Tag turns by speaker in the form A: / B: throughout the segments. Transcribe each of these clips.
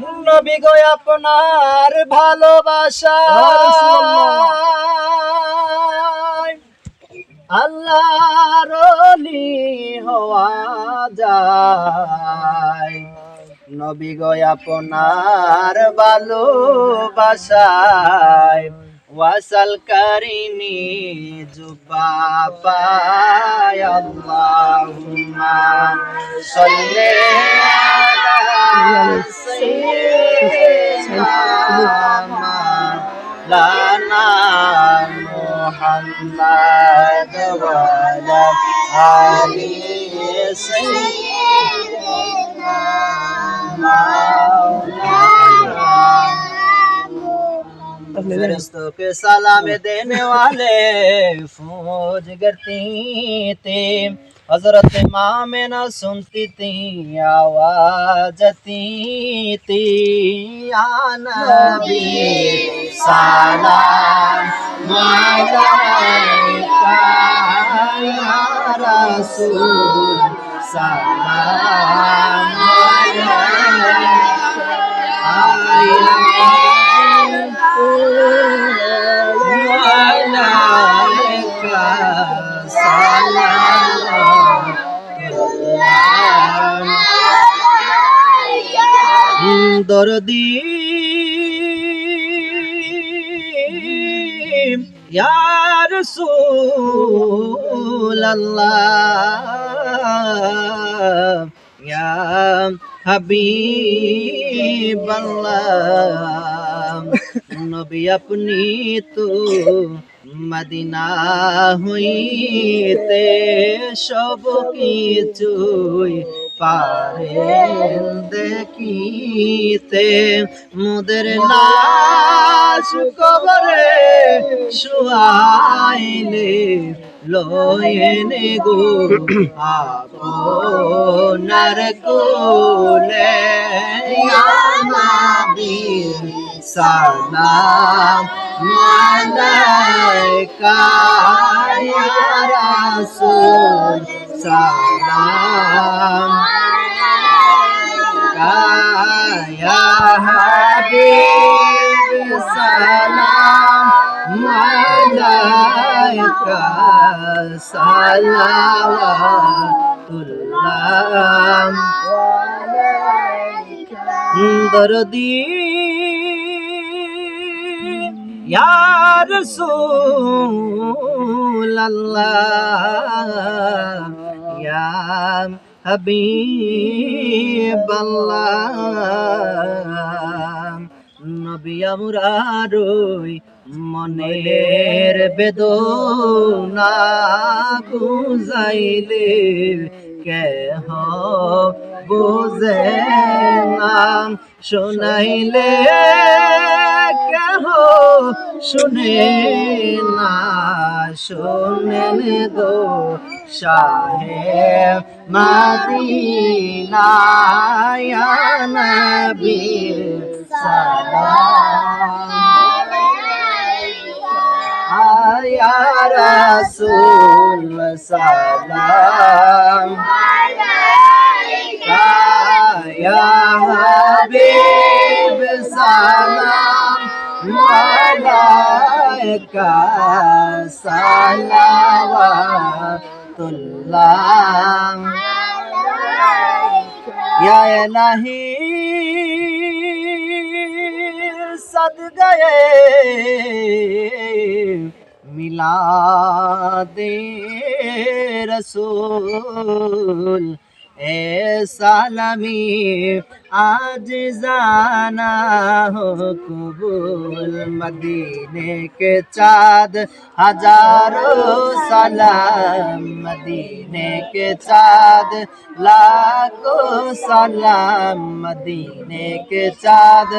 A: নবী গো আপনার ভালোবাসা আল্লাহর ওলি হওয়া যায়। নবী গো আপনার ভালোবাসায় ওয়াসাল কারিনি জুবা পায়। আল্লাহুম্মা সাল্লি আলা সাইয়্যিদিনা লানা মুহাম্মাদ ওয়া আলা আলি সাইয়্যিদিনা फरिश्तों के सलाम देने वाले फौज करती थी। हजरत माँ में न सुनती थी आवाज आती थी। या नबी सलाम अलैका या रसूल सलाम दर्दी या रसूल अल्लाह या हबीब अल्लाह नबी अपनी तो मदीना হইতে সব কিছুই পারেন দেখিতে। মোদের লাশ কবরে শুয়াইলে লয়েনে গো আপনার কোলে। ইয়া নবী সালাম আলাইকা ইয়া রাসূল সালাম আলাইকা ইয়া হাবিব সালাম আলাইকা সালাওয়াতুল্লাহ দরদি या रसूल अल्लाह या हबीब अल्लाह नबी আমরারই মনের বেদনা বুঝাইলে কেহ বুঝে না শোনাইলে কেহ শুনে না শোনেন গো শাহে মদিনা ইয়া নবী সালাম আলাইকা ইয়া রাসূল সালাম আলাইকা ইয়া হাবিব সালাম আলাইকা সালাওয়াতুল্লাহ या इलाही सद गए मिलादे रसूल ए सालामी आज जाना हो कबूल। मदीने के चाँद हजारों सलाम मदीने के चाँद लाखों सलाम मदीने के चाँद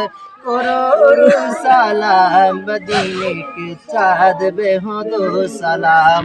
A: करोड़ों सलाम मदीने के चाँद बेहदो सलाम।